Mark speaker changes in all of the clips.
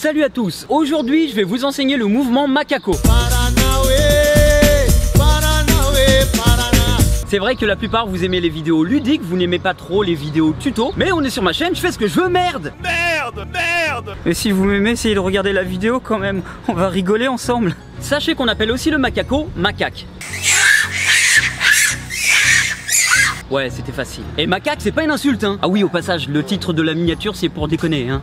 Speaker 1: Salut à tous, aujourd'hui je vais vous enseigner le mouvement macaco. C'est vrai que la plupart vous aimez les vidéos ludiques, vous n'aimez pas trop les vidéos tuto, mais on est sur ma chaîne, je fais ce que je veux, merde. Merde. Et si vous m'aimez, essayez de regarder la vidéo quand même, on va rigoler ensemble. Sachez qu'on appelle aussi le macaco macaque. Ouais, c'était facile. Et macaque, c'est pas une insulte, hein. Ah oui, au passage, le titre de la miniature, c'est pour déconner, hein.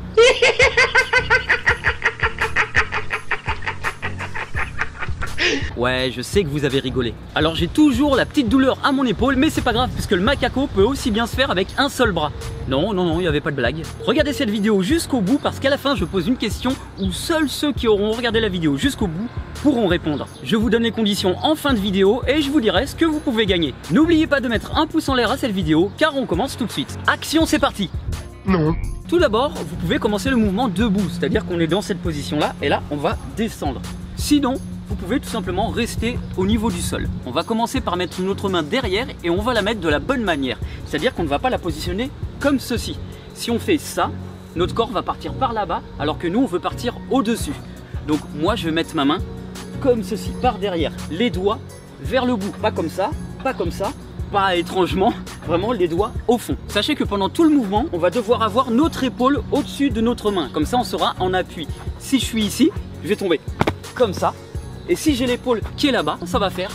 Speaker 1: Ouais, je sais que vous avez rigolé. Alors j'ai toujours la petite douleur à mon épaule, mais c'est pas grave, puisque le macaco peut aussi bien se faire avec un seul bras. Non, il n'y avait pas de blague. Regardez cette vidéo jusqu'au bout, parce qu'à la fin, je pose une question où seuls ceux qui auront regardé la vidéo jusqu'au bout pourront répondre. Je vous donne les conditions en fin de vidéo et je vous dirai ce que vous pouvez gagner. N'oubliez pas de mettre un pouce en l'air à cette vidéo, car on commence tout de suite. Action, c'est parti. Non. Tout d'abord, vous pouvez commencer le mouvement debout, c'est-à-dire qu'on est dans cette position-là, et là, on va descendre. Sinon, vous pouvez tout simplement rester au niveau du sol. On va commencer par mettre notre main derrière et on va la mettre de la bonne manière. C'est-à-dire qu'on ne va pas la positionner comme ceci. Si on fait ça, notre corps va partir par là-bas alors que nous on veut partir au-dessus. Donc moi je vais mettre ma main comme ceci, par derrière. Les doigts vers le bout, pas comme ça, pas étrangement, vraiment les doigts au fond. Sachez que pendant tout le mouvement, on va devoir avoir notre épaule au-dessus de notre main. Comme ça on sera en appui. Si je suis ici, je vais tomber comme ça. Et si j'ai l'épaule qui est là-bas, ça va faire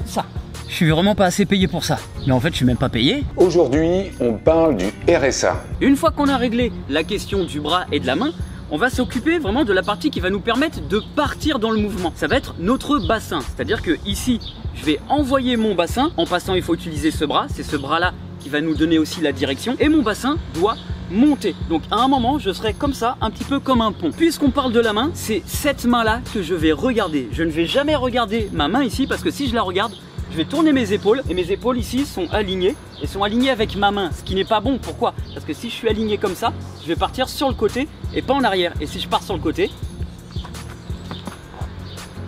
Speaker 1: ça. Je suis vraiment pas assez payé pour ça. Mais en fait, je suis même pas payé.
Speaker 2: Aujourd'hui, on parle du RSA.
Speaker 1: Une fois qu'on a réglé la question du bras et de la main, on va s'occuper vraiment de la partie qui va nous permettre de partir dans le mouvement. Ça va être notre bassin. C'est-à-dire que ici, je vais envoyer mon bassin. En passant, il faut utiliser ce bras. C'est ce bras-là qui va nous donner aussi la direction. Et mon bassin doit monter. Donc à un moment je serai comme ça, un petit peu comme un pont. Puisqu'on parle de la main, c'est cette main là que je vais regarder. Je ne vais jamais regarder ma main ici parce que si je la regarde, je vais tourner mes épaules et mes épaules ici sont alignées et sont alignées avec ma main, ce qui n'est pas bon. Pourquoi? Parce que si je suis aligné comme ça, je vais partir sur le côté et pas en arrière. Et si je pars sur le côté,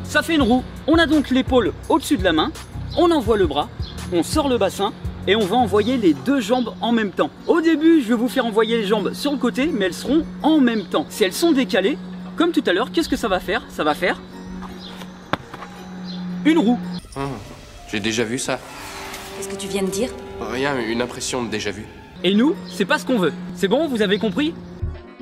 Speaker 1: ça fait une roue. On a donc l'épaule au-dessus de la main, on envoie le bras, on sort le bassin et on va envoyer les deux jambes en même temps. Au début, je vais vous faire envoyer les jambes sur le côté, mais elles seront en même temps. Si elles sont décalées, comme tout à l'heure, qu'est-ce que ça va faire? Ça va faire une roue.
Speaker 3: J'ai déjà vu ça.
Speaker 4: Qu'est-ce que tu viens de dire?
Speaker 3: Rien, une impression de déjà vu.
Speaker 1: Et nous, c'est pas ce qu'on veut. C'est bon, vous avez compris?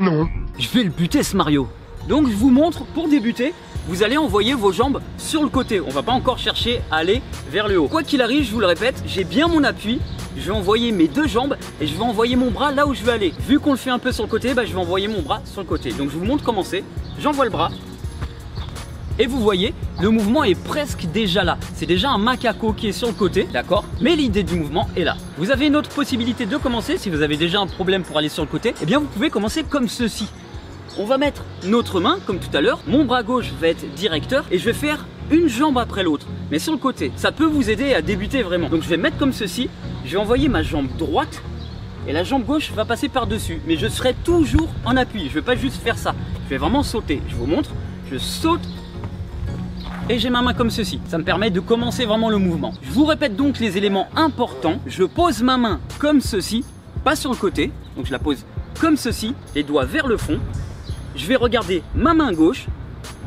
Speaker 1: Non. Je vais le buter ce Mario. Donc je vous montre, pour débuter, vous allez envoyer vos jambes sur le côté. On va pas encore chercher à aller vers le haut. Quoi qu'il arrive, je vous le répète, j'ai bien mon appui. Je vais envoyer mes deux jambes et je vais envoyer mon bras là où je veux aller. Vu qu'on le fait un peu sur le côté, je vais envoyer mon bras sur le côté. Donc je vous montre comment c'est. J'envoie le bras. Et vous voyez, le mouvement est presque déjà là. C'est déjà un macaco qui est sur le côté, d'accord? Mais l'idée du mouvement est là. Vous avez une autre possibilité de commencer. Si vous avez déjà un problème pour aller sur le côté, eh bien vous pouvez commencer comme ceci. On va mettre notre main comme tout à l'heure, mon bras gauche va être directeur et je vais faire une jambe après l'autre, mais sur le côté. Ça peut vous aider à débuter vraiment. Donc je vais mettre comme ceci, je vais envoyer ma jambe droite et la jambe gauche va passer par-dessus. Mais je serai toujours en appui, je ne vais pas juste faire ça. Je vais vraiment sauter, je vous montre, je saute et j'ai ma main comme ceci. Ça me permet de commencer vraiment le mouvement. Je vous répète donc les éléments importants. Je pose ma main comme ceci, pas sur le côté, donc je la pose comme ceci, les doigts vers le fond. Je vais regarder ma main gauche,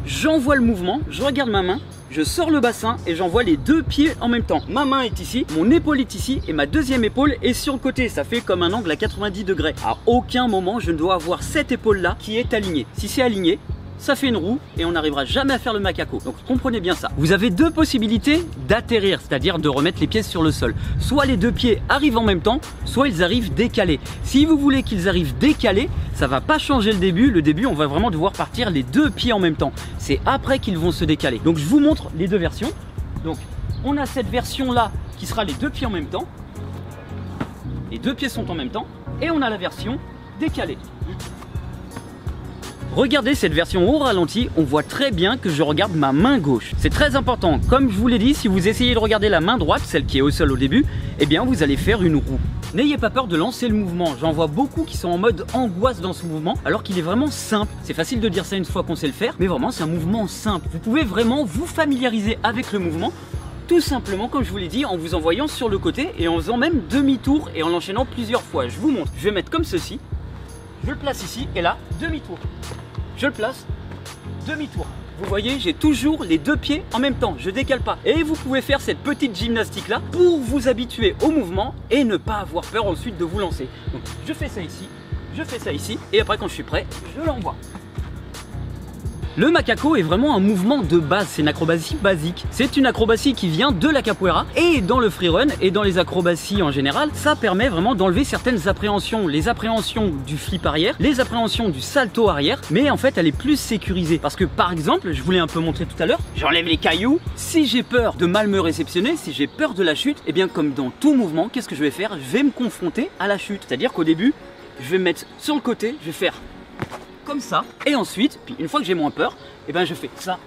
Speaker 1: j'envoie le mouvement, je regarde ma main, je sors le bassin et j'envoie les deux pieds en même temps. Ma main est ici, mon épaule est ici et ma deuxième épaule est sur le côté. Ça fait comme un angle à 90 degrés. À aucun moment je ne dois avoir cette épaule là qui est alignée. Si c'est aligné, ça fait une roue et on n'arrivera jamais à faire le macaco. Donc comprenez bien ça. Vous avez deux possibilités d'atterrir, c'est-à-dire de remettre les pieds sur le sol. Soit les deux pieds arrivent en même temps, soit ils arrivent décalés. Si vous voulez qu'ils arrivent décalés, ça va pas changer le début. Le début, on va vraiment devoir partir les deux pieds en même temps. C'est après qu'ils vont se décaler. Donc je vous montre les deux versions. Donc on a cette version là qui sera les deux pieds en même temps. Les deux pieds sont en même temps. Et on a la version décalée. Regardez cette version au ralenti, on voit très bien que je regarde ma main gauche. C'est très important, comme je vous l'ai dit, si vous essayez de regarder la main droite, celle qui est au sol au début, eh bien vous allez faire une roue. N'ayez pas peur de lancer le mouvement, j'en vois beaucoup qui sont en mode angoisse dans ce mouvement, alors qu'il est vraiment simple. C'est facile de dire ça une fois qu'on sait le faire, mais vraiment c'est un mouvement simple. Vous pouvez vraiment vous familiariser avec le mouvement, tout simplement comme je vous l'ai dit, en vous envoyant sur le côté et en faisant même demi-tour et en l'enchaînant plusieurs fois. Je vous montre, je vais mettre comme ceci, je le place ici et là, demi-tour. je le place, demi-tour. Vous voyez, j'ai toujours les deux pieds en même temps, je décale pas. Et vous pouvez faire cette petite gymnastique là pour vous habituer au mouvement et ne pas avoir peur ensuite de vous lancer. Donc je fais ça ici, je fais ça ici, et après quand je suis prêt, je l'envoie. Le macaco est vraiment un mouvement de base, c'est une acrobatie basique. C'est une acrobatie qui vient de la capoeira et dans le freerun et dans les acrobaties en général, ça permet vraiment d'enlever certaines appréhensions. Les appréhensions du flip arrière, les appréhensions du salto arrière, mais en fait elle est plus sécurisée. Parce que par exemple, je vous l'ai un peu montré tout à l'heure, j'enlève les cailloux. Si j'ai peur de mal me réceptionner, si j'ai peur de la chute, et bien comme dans tout mouvement, qu'est-ce que je vais faire? Je vais me confronter à la chute. C'est-à-dire qu'au début, je vais me mettre sur le côté, je vais faire comme ça, et ensuite, puis une fois que j'ai moins peur, et ben je fais ça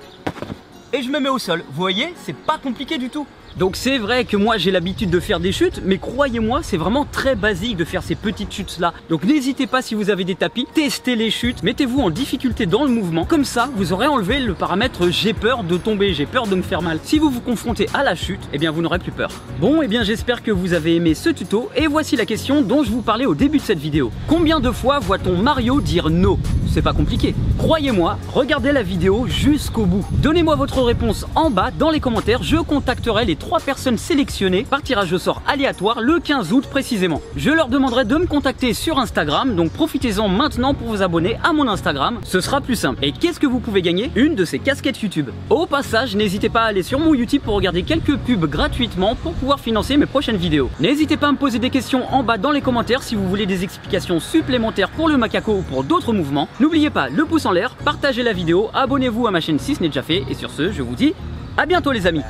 Speaker 1: et je me mets au sol. Vous voyez, c'est pas compliqué du tout. Donc c'est vrai que moi j'ai l'habitude de faire des chutes, mais croyez-moi, c'est vraiment très basique de faire ces petites chutes là. Donc n'hésitez pas, si vous avez des tapis, testez les chutes, mettez-vous en difficulté dans le mouvement. Comme ça, vous aurez enlevé le paramètre j'ai peur de tomber, j'ai peur de me faire mal. Si vous vous confrontez à la chute, eh bien vous n'aurez plus peur. Bon, eh bien j'espère que vous avez aimé ce tuto, et voici la question dont je vous parlais au début de cette vidéo. Combien de fois voit-on Mario dire no? C'est pas compliqué. Croyez-moi, regardez la vidéo jusqu'au bout. Donnez-moi votre réponse en bas dans les commentaires, je contacterai les 3 personnes sélectionnées par tirage au sort aléatoire le 15 août précisément. Je leur demanderai de me contacter sur Instagram, donc profitez-en maintenant pour vous abonner à mon Instagram, ce sera plus simple. Et qu'est-ce que vous pouvez gagner? Une de ces casquettes YouTube. Au passage, n'hésitez pas à aller sur mon YouTube pour regarder quelques pubs gratuitement pour pouvoir financer mes prochaines vidéos. N'hésitez pas à me poser des questions en bas dans les commentaires si vous voulez des explications supplémentaires pour le macaco ou pour d'autres mouvements. N'oubliez pas le pouce en l'air, partagez la vidéo, abonnez-vous à ma chaîne si ce n'est déjà fait, et sur ce, je vous dis à bientôt les amis.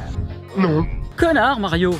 Speaker 2: Non.
Speaker 1: Connard Mario!